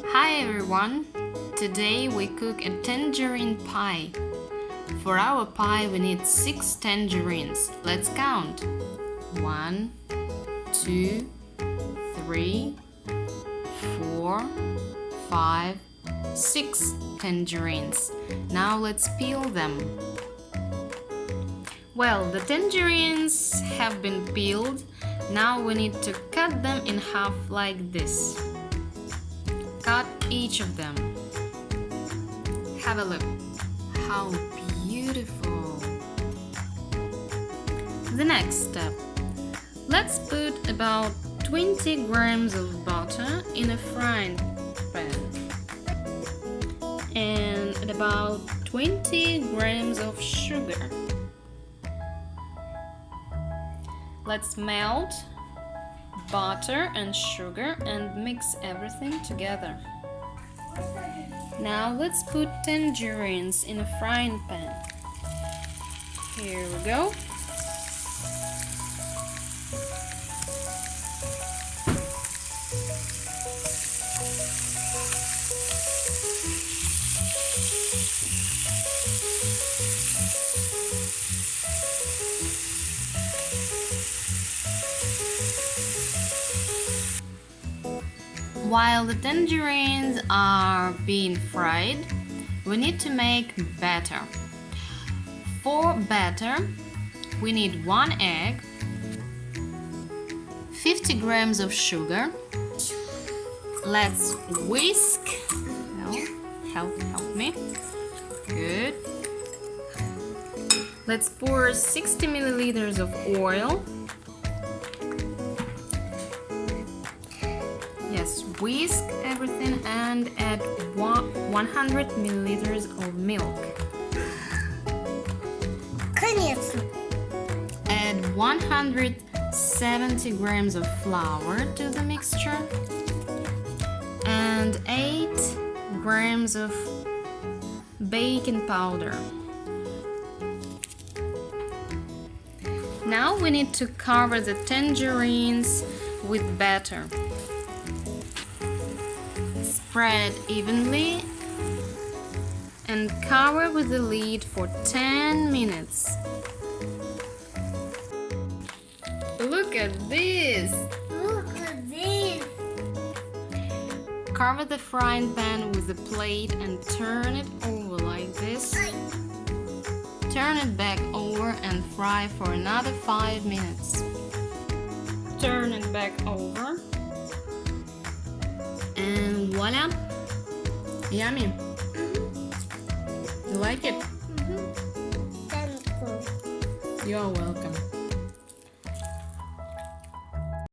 Hi everyone! Today we cook a tangerine pie. For our pie we need 6 tangerines. Let's count. 1, 2, 3, 4, 5, 6 tangerines. Now let's peel them. Well, the tangerines have been peeled. Now we need to cut them in half like this. Cut each of them. Have a look. How beautiful! The next step. Let's put about 20 grams of butter in a frying pan and about 20 grams of sugar. Let's melt butter and sugar and mix everything together. Now let's put tangerines in a frying pan. Here we go. While the tangerines are being fried, we need to make batter. For batter, we need 1 egg, 50 grams of sugar. Let's whisk. Help me. Good. Let's pour 60 milliliters of oil. Yes, whisk everything and add 100 milliliters of milk. Add 170 grams of flour to the mixture and 8 grams of baking powder. Now we need to cover the tangerines with batter. Spread evenly and cover with the lid for 10 minutes. Look at this! Look at this! Cover the frying pan with a plate and turn it over like this. Turn it back over and fry for another 5 minutes. Turn it back over. And voila! Yummy! You like it? Thank you. You're welcome.